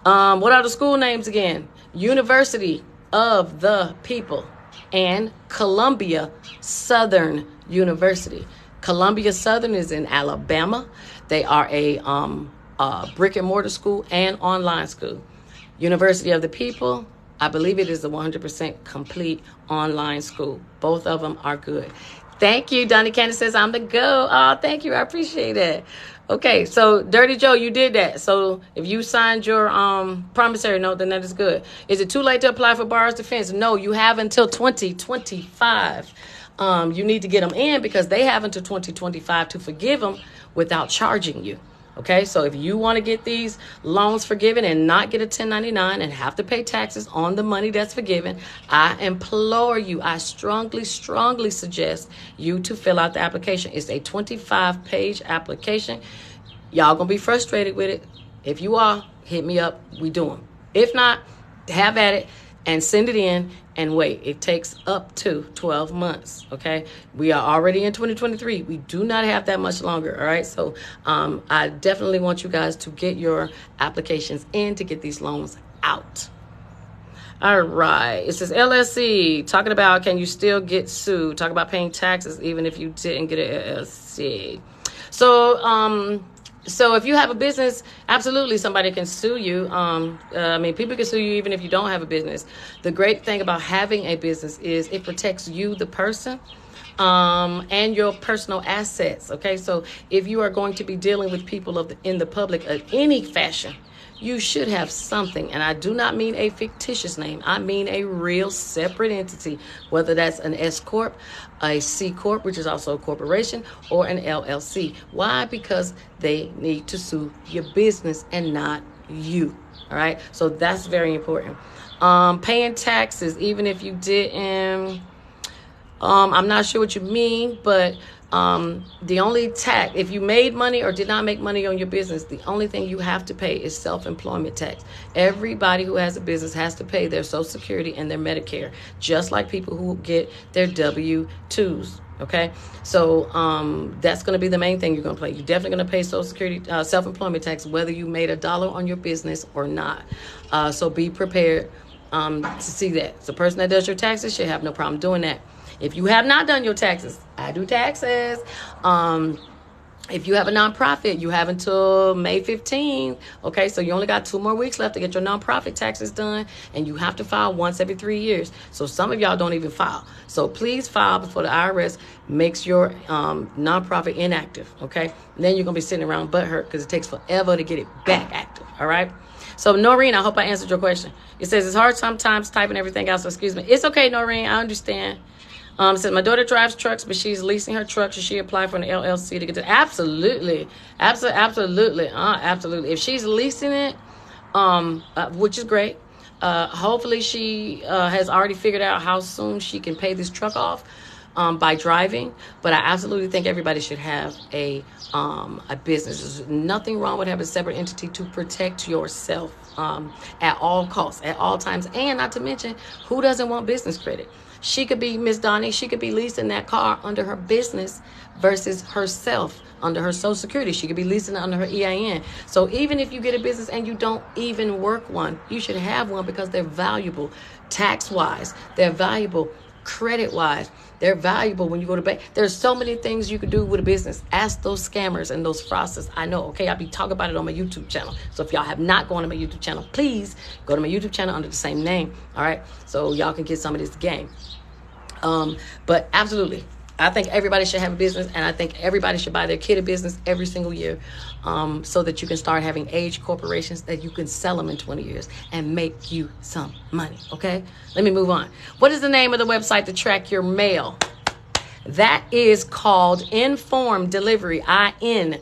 What are the school names again? University of the People and Columbia Southern University. Columbia Southern is in Alabama. They are a brick and mortar school and online school. University of the People, I believe it is a 100% complete online school. Both of them are good. Thank you. Donnie Candace says, I'm the go. Oh, thank you. I appreciate it. Okay, so Dirty Joe, you did that. So if you signed your promissory note, then that is good. Is it too late to apply for borrower's defense? No, you have until 2025. You need to get them in because they have until 2025 to forgive them without charging you. Okay, so if you want to get these loans forgiven and not get a 1099 and have to pay taxes on the money that's forgiven, I implore you, I strongly suggest you to fill out the application. It's a 25-page application. Y'all gonna be frustrated with it. If you are, hit me up. We do them. If not, have at it and send it in and wait. It takes up to 12 months, okay? We are already in 2023. We do not have that much longer, all right? So I definitely want you guys to get your applications in to get these loans out. All right. It says LLC, talking about can you still get sued? Talk about paying taxes even if you didn't get an LLC. So if you have a business, absolutely somebody can sue you. People can sue you even if you don't have a business. The great thing about having a business is it protects you, the person, and your personal assets. Okay, so if you are going to be dealing with people in the public in any fashion, you should have something. And I do not mean a fictitious name. I mean a real separate entity, whether that's an S Corp, a C Corp, which is also a corporation, or an LLC. Why? Because they need to sue your business and not you. All right. So that's very important. Paying taxes, even if you didn't, I'm not sure what you mean, but the only tax, if you made money or did not make money on your business, the only thing you have to pay is self-employment tax. Everybody who has a business has to pay their Social Security and their Medicare, just like people who get their W-2s. Okay, so that's going to be the main thing you're going to pay. You're definitely going to pay Social Security, self-employment tax, whether you made $1 on your business or not. So be prepared to see that. So the person that does your taxes should have no problem doing that. If you have not done your taxes, I do taxes. If you have a nonprofit, you have until May 15th. Okay, so you only got 2 more weeks left to get your nonprofit taxes done, and you have to file once every 3 years. So some of y'all don't even file. So please file before the IRS makes your nonprofit inactive. Okay, and then you're gonna be sitting around butthurt because it takes forever to get it back active. All right. So Noreen, I hope I answered your question. It says it's hard sometimes typing everything out. So excuse me. It's okay, Noreen. I understand. It says my daughter drives trucks, but she's leasing her truck. Should she apply for an LLC to get to? Absolutely. Absolutely. If she's leasing it, which is great. Hopefully she has already figured out how soon she can pay this truck off by driving. But I absolutely think everybody should have a business. There's nothing wrong with having a separate entity to protect yourself at all costs, at all times. And not to mention, who doesn't want business credit? She could be, Miss Donnie, she could be leasing that car under her business versus herself under her Social Security. She could be leasing it under her EIN. So even if you get a business and you don't even work one, you should have one because they're valuable tax-wise. They're valuable credit-wise. They're valuable when you go to bank. There's so many things you could do with a business. Ask those scammers and those fraudsters. I know, okay? I'll be talking about it on my YouTube channel. So if y'all have not gone to my YouTube channel, please go to my YouTube channel under the same name, all right? So y'all can get some of this game. But absolutely, I think everybody should have a business, and I think everybody should buy their kid a business every single year so that you can start having age corporations that you can sell them in 20 years and make you some money, okay? Let me move on. What is the name of the website to track your mail? That is called Informed Delivery, INFORMED.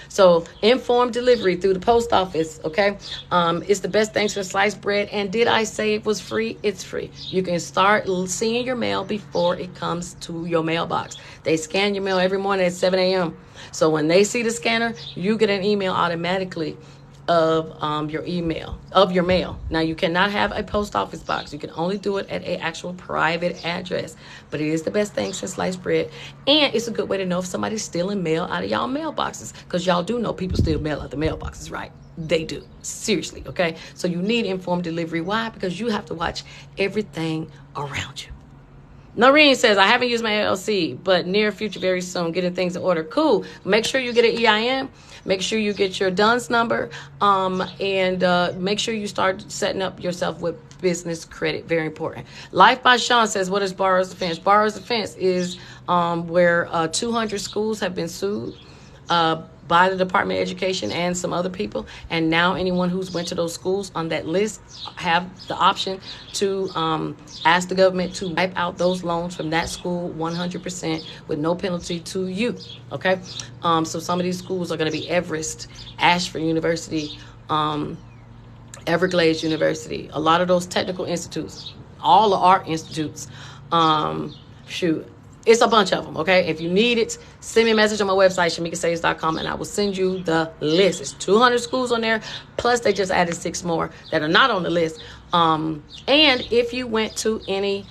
So Informed Delivery through the post office, okay? It's the best things for sliced bread. And did I say it was free? It's free. You can start seeing your mail before it comes to your mailbox. They scan your mail every morning at 7 a.m. So when they see the scanner, you get an email automatically of your mail. Now you cannot have a post office box. You can only do it at an actual private address. But it is the best thing since sliced bread, and it's a good way to know if somebody's stealing mail out of y'all mailboxes, because y'all do know people steal mail out the mailboxes, right? They do. Seriously, okay? So you need informed delivery. Why? Because you have to watch everything around you. Noreen says, I haven't used my LLC, but near future, very soon, getting things in order. Cool. Make sure you get an EIN. Make sure you get your DUNS number. And make sure you start setting up yourself with business credit. Very important. Life by Sean says, what is borrower's defense? Borrower's defense is where 200 schools have been sued by the Department of Education and some other people, and now anyone who's went to those schools on that list have the option to ask the government to wipe out those loans from that school 100% with no penalty to you. Okay, so some of these schools are going to be Everest, Ashford University, Everglades University, a lot of those technical institutes, all the art institutes. It's a bunch of them, okay? If you need it, send me a message on my website, shamikasaves.com, and I will send you the list. It's 200 schools on there, plus they just added 6 more that are not on the list. And if you went to any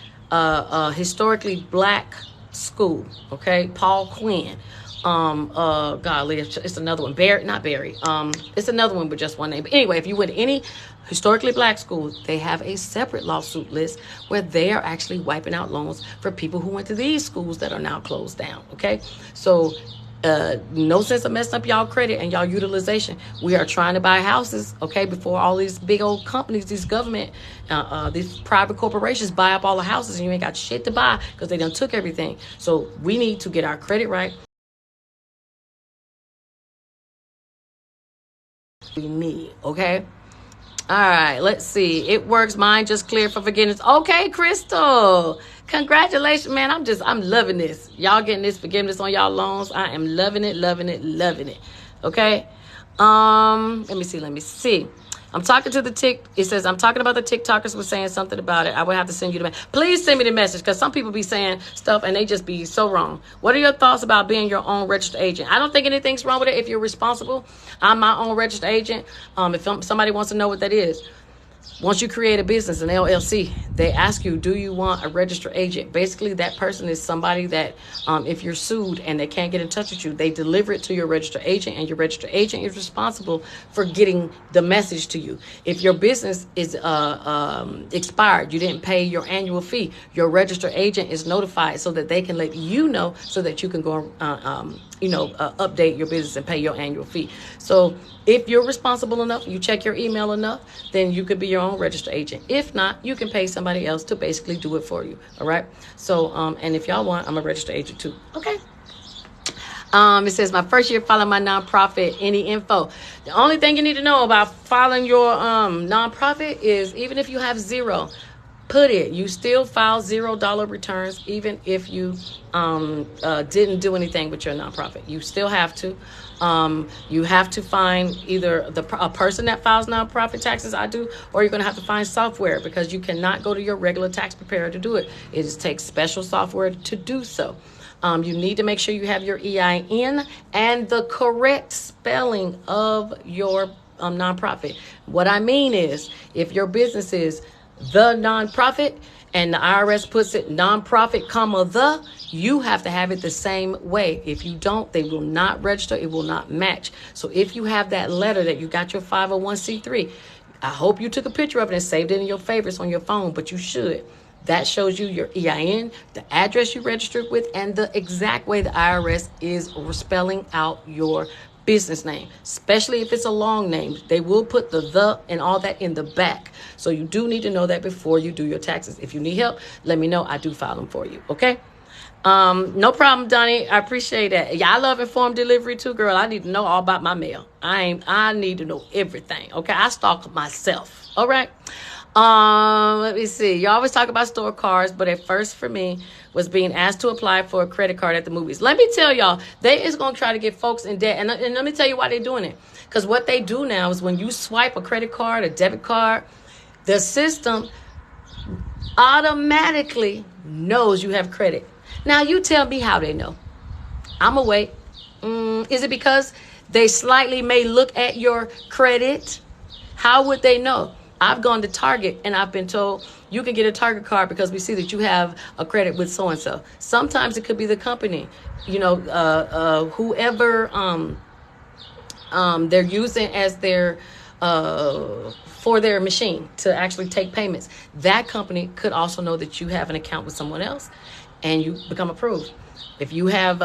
historically black school, okay, Paul Quinn, golly, it's another one, not Barry. It's another one with just one name. But anyway, if you went to any historically black schools, they have a separate lawsuit list where they are actually wiping out loans for people who went to these schools that are now closed down. Okay, so no sense of messing up y'all credit and y'all utilization. We are trying to buy houses, okay, before all these big old companies, these government, these private corporations buy up all the houses, and you ain't got shit to buy because they done took everything. So we need to get our credit right. We need, okay? All right, let's see. It works. Mine just cleared for forgiveness. Okay, Crystal. Congratulations, man. I'm loving this. Y'all getting this forgiveness on y'all loans. I am loving it, loving it, loving it. Okay. Let me see. I'm talking to it says, I'm talking about the TikTokers was saying something about it. I would have to send you the message. Please send me the message, because some people be saying stuff and they just be so wrong. What are your thoughts about being your own registered agent? I don't think anything's wrong with it if you're responsible. I'm my own registered agent. If somebody wants to know what that is, once you create a business, an LLC, they ask you, do you want a registered agent? Basically, that person is somebody that if you're sued and they can't get in touch with you, they deliver it to your registered agent, and your registered agent is responsible for getting the message to you. If your business is expired, you didn't pay your annual fee, your registered agent is notified so that they can let you know, so that you can go update your business and pay your annual fee. So if you're responsible enough, you check your email enough, then you could be your own registered agent. If not, you can pay somebody else to basically do it for you. All right. So, and if y'all want, I'm a registered agent too. Okay. It says, my first year filing my nonprofit, any info? The only thing you need to know about filing your nonprofit is, even if you have zero, put it. You still file $0 returns, even if you didn't do anything with your nonprofit. You still have to. You have to find either a person that files nonprofit taxes, I do, or you're going to have to find software, because you cannot go to your regular tax preparer to do it. It just takes special software to do so. You need to make sure you have your EIN and the correct spelling of your nonprofit. What I mean is, if your business is the nonprofit and the IRS puts it nonprofit, the, you have to have it the same way. If you don't, they will not register. It will not match. So if you have that letter that you got your 501c3, I hope you took a picture of it and saved it in your favorites on your phone, but you should. That shows you your EIN, the address you registered with, and the exact way the IRS is spelling out your business name, especially if it's a long name. They will put the and all that in the back. So you do need to know that before you do your taxes. If you need help, let me know. I do file them for you. Okay. No problem, Donnie. I appreciate that. Yeah, I love informed delivery too, girl. I need to know all about my mail. I need to know everything. Okay. I stalk myself. All right. Let me see. You always talk about store cards, but at first for me was being asked to apply for a credit card at the movies. Let me tell y'all, they is going to try to get folks in debt. And let me tell you why they're doing it. Because what they do now is, when you swipe a credit card, a debit card, the system automatically knows you have credit. Now, you tell me how they know. I'm going to wait. Is it because they slightly may look at your credit? How would they know? I've gone to Target and I've been told you can get a Target card because we see that you have a credit with so-and-so. Sometimes it could be the company, whoever they're using as their for their machine to actually take payments. That company could also know that you have an account with someone else and you become approved. If you have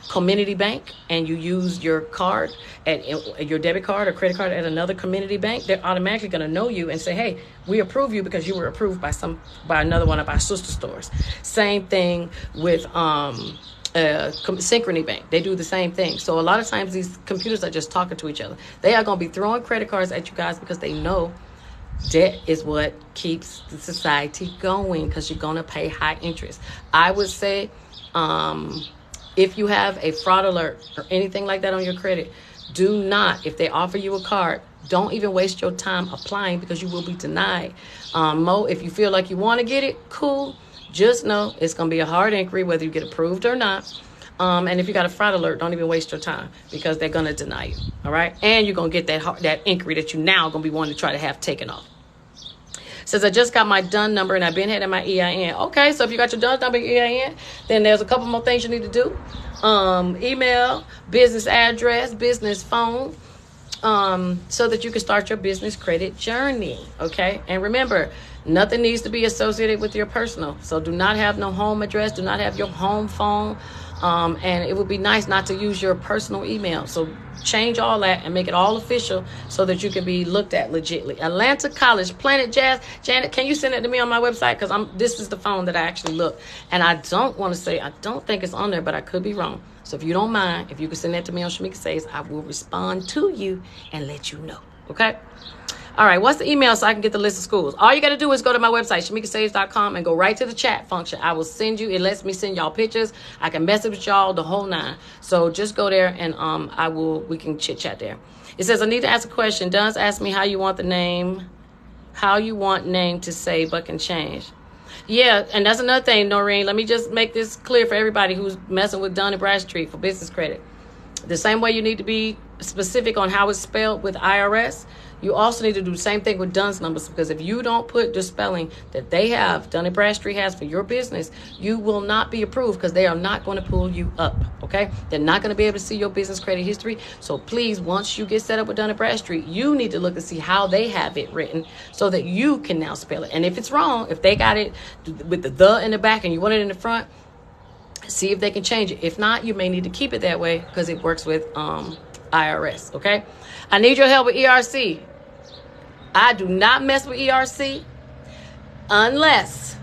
community bank and you use your card at your debit card or credit card at another community bank, they're automatically going to know you and say, hey, we approve you because you were approved by another one of our sister stores. Same thing with Synchrony Bank. They do the same thing. So a lot of times these computers are just talking to each other. They are going to be throwing credit cards at you guys because they know debt is what keeps the society going, because you're going to pay high interest. I would say if you have a fraud alert or anything like that on your credit, do not, if they offer you a card, don't even waste your time applying, because you will be denied. If you feel like you want to get it, cool. Just know it's going to be a hard inquiry whether you get approved or not. And if you got a fraud alert, don't even waste your time, because they're going to deny you. All right. And you're going to get that inquiry that you now going to be wanting to try to have taken off. Says, I just got my DUN number and I've been having my EIN. Okay, so if you got your DUN number and EIN, then there's a couple more things you need to do. Email, business address, business phone, so that you can start your business credit journey. Okay, and remember, nothing needs to be associated with your personal. So do not have no home address, do not have your home phone. And it would be nice not to use your personal email. So change all that and make it all official so that you can be looked at legitly. Atlanta College, Planet Jazz. Janet, can you send it to me on my website? Because this is the phone that I actually looked. And I don't want to say, I don't think it's on there, but I could be wrong. So if you don't mind, if you can send that to me on Shamika Saves, I will respond to you and let you know. Okay? All right, what's the email so I can get the list of schools? All you got to do is go to my website, shamikasaves.com, and go right to the chat function. I will send you, it lets me send y'all pictures. I can message with y'all the whole nine. So just go there and we can chit chat there. It says, I need to ask a question. Duns asked me how you want name to say but can change. Yeah, and that's another thing, Noreen. Let me just make this clear for everybody who's messing with Dun & Bradstreet for business credit. The same way you need to be specific on how it's spelled with IRS, you also need to do the same thing with DUNS numbers, because if you don't put the spelling that they have, Dun & Bradstreet has for your business, you will not be approved, because they are not going to pull you up, okay? They're not going to be able to see your business credit history. So please, once you get set up with Dun & Bradstreet, you need to look and see how they have it written so that you can now spell it. And if it's wrong, if they got it with the in the back and you want it in the front, see if they can change it. If not, you may need to keep it that way because it works with IRS, okay? I need your help with ERC. I do not mess with ERC unless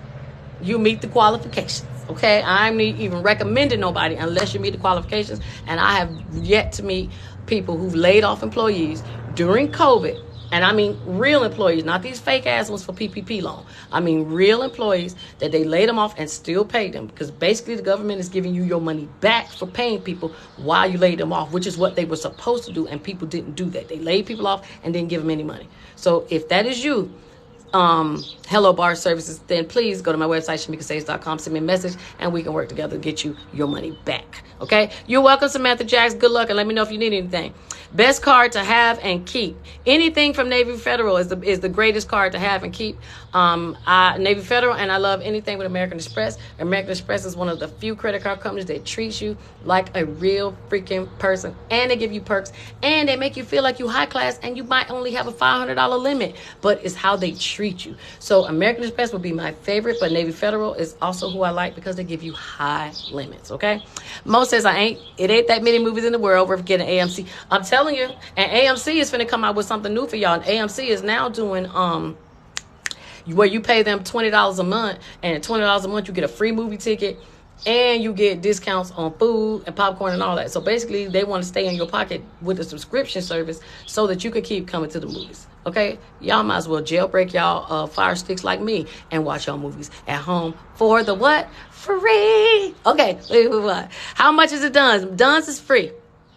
you meet the qualifications, okay? I'm not even recommending nobody unless you meet the qualifications. And I have yet to meet people who've laid off employees during COVID. And I mean real employees, not these fake ass ones for PPP loan. I mean real employees that they laid them off and still paid them, because basically the government is giving you your money back for paying people while you laid them off, which is what they were supposed to do, and people didn't do that. They laid people off and didn't give them any money. So if that is you, Hello Bar Services, then please go to my website, shamikasaves.com, send me a message, and we can work together to get you your money back. Okay? You're welcome, Samantha Jacks. Good luck, and let me know if you need anything. Best card to have and keep. Anything from Navy Federal is the greatest card to have and keep. Navy Federal, and I love anything with American Express. American Express is one of the few credit card companies that treats you like a real freaking person, and they give you perks, and they make you feel like you high class, and you might only have a $500 limit, but it's how they treat you. So American Express would be my favorite, but Navy Federal is also who I like because they give you high limits, okay? Mo says, it ain't that many movies in the world worth getting AMC. I'm telling you, and AMC is finna come out with something new for y'all. And AMC is now doing where you pay them $20 a month, and $20 a month you get a free movie ticket, and you get discounts on food and popcorn and all that. So basically, they want to stay in your pocket with a subscription service so that you can keep coming to the movies. Okay? Y'all might as well jailbreak y'all fire sticks like me and watch y'all movies at home for the what? Free. Okay, let's move on. How much is it done? Duns is free.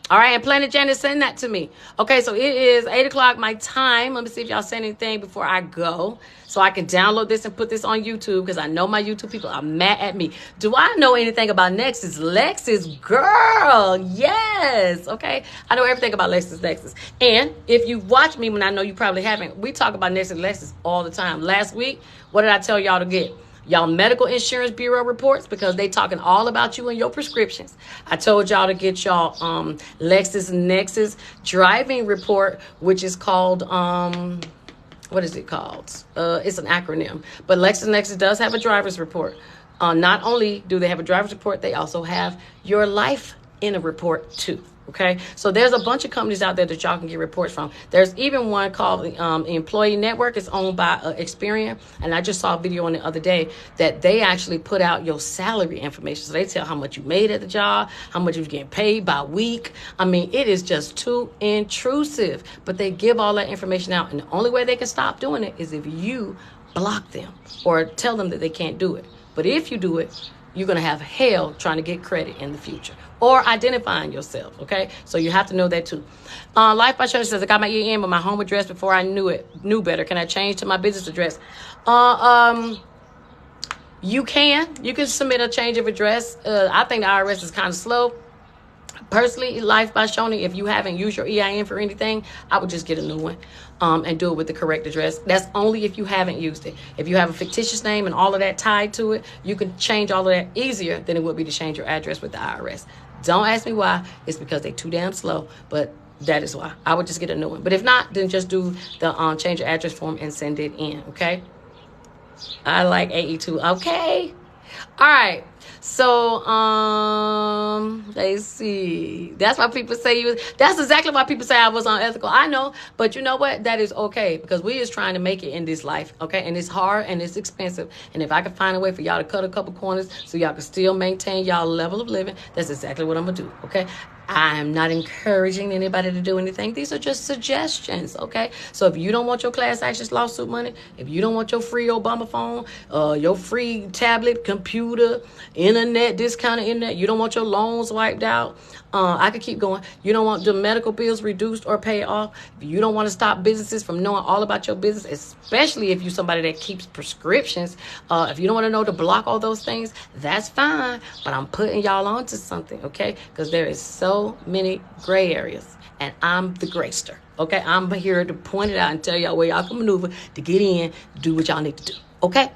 All right, and Planet Janet, send that to me. Okay, so it is 8 o'clock my time. Let me see if y'all send anything before I go, so I can download this and put this on YouTube, because I know my YouTube people are mad at me. Do I know anything about Nexus? Lexus, girl, yes. Okay, I know everything about Lexus. And if you watch me, when I know you probably haven't, we talk about Lexus all the time. Last week, what did I tell y'all to get? Y'all medical insurance bureau reports, because they talking all about you and your prescriptions. I told y'all to get y'all Lexus Nexus driving report, which is called what is it called? It's an acronym, but Lexus Nexus does have a driver's report. Not only do they have a driver's report, they also have your life in a report too. Okay, so there's a bunch of companies out there that y'all can get reports from. There's even one called Employee Network. It's owned by Experian, and I just saw a video on the other day that they actually put out your salary information. So they tell how much you made at the job, how much you're getting paid by week. I mean, it is just too intrusive, but they give all that information out, and the only way they can stop doing it is if you block them or tell them that they can't do it. But if you do it, you're going to have hell trying to get credit in the future or identifying yourself. Okay, so you have to know that too. Life by Shirley says, I got my EIN with my home address before I knew better. Can I change to my business address? You can submit a change of address. I think the IRS is kind of slow. Personally, Life by Shoni, if you haven't used your EIN for anything, I would just get a new one and do it with the correct address. That's only if you haven't used it. If you have a fictitious name and all of that tied to it, you can change all of that easier than it would be to change your address with the IRS. Don't ask me why. It's because they're too damn slow, but that is why. I would just get a new one. But if not, then just do the change your address form and send it in, okay? I like AE2. Okay. All right. So, let's see. That's why people say that's exactly why people say I was unethical. I know, but you know what? That is okay because we is trying to make it in this life, okay? And it's hard and it's expensive. And if I can find a way for y'all to cut a couple corners so y'all can still maintain y'all level of living, that's exactly what I'm going to do, okay? I am not encouraging anybody to do anything. These are just suggestions, okay? So if you don't want your class actions lawsuit money, if you don't want your free Obama phone, your free tablet, computer, internet, discounted internet, you don't want your loans wiped out, I could keep going. You don't want the medical bills reduced or paid off. If you don't want to stop businesses from knowing all about your business, especially if you're somebody that keeps prescriptions, if you don't want to know to block all those things, that's fine. But I'm putting y'all onto something, okay? Because there is so many gray areas, and I'm the grayster, okay? I'm here to point it out and tell y'all where y'all can maneuver to get in, do what y'all need to do, okay?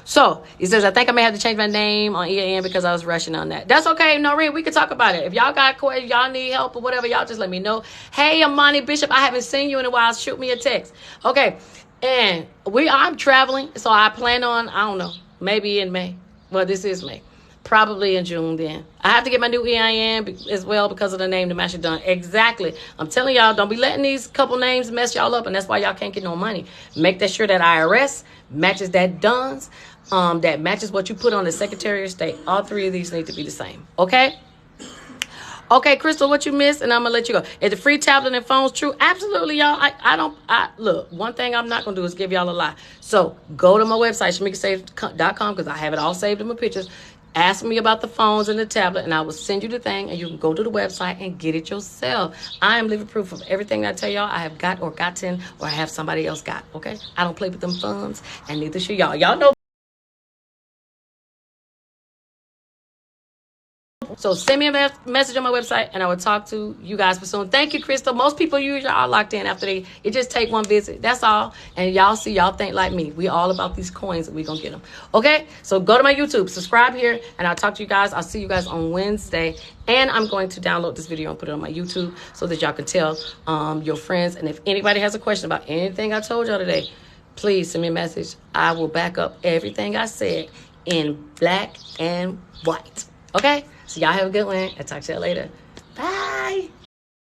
So, he says, I think I may have to change my name on EAN because I was rushing on that. That's okay, Noreen. We can talk about it. If y'all got questions, y'all need help or whatever, y'all just let me know. Hey, Amani Bishop, I haven't seen you in a while. Shoot me a text. Okay, and I'm traveling, so I plan on, I don't know, maybe in May. Well, this is May. Probably in June then. I have to get my new EIN as well because of the name the match done. Exactly. I'm telling y'all, don't be letting these couple names mess y'all up, and that's why y'all can't get no money. Make that sure that IRS matches that DUNS, that matches what you put on the Secretary of State. All three of these need to be the same. Okay? Okay, Crystal, what you missed, and I'm going to let you go. Is the free tablet and phones true? Absolutely, y'all. Look, one thing I'm not going to do is give y'all a lie. So go to my website, ShamikaSaves.com, because I have it all saved in my pictures. Ask me about the phones and the tablet, and I will send you the thing, and you can go to the website and get it yourself. I am living proof of everything I tell y'all I have got or gotten or have somebody else got, okay? I don't play with them funds, and neither should y'all. Y'all know. So send me a message on my website, and I will talk to you guys for soon. Thank you, Crystal. Most people usually are locked in after it just take one visit. That's all. And y'all think like me. We all about these coins, and we going to get them. Okay? So go to my YouTube. Subscribe here, and I'll talk to you guys. I'll see you guys on Wednesday. And I'm going to download this video and put it on my YouTube so that y'all can tell your friends. And if anybody has a question about anything I told y'all today, please send me a message. I will back up everything I said in black and white. Okay? So y'all have a good one. I'll talk to y'all later.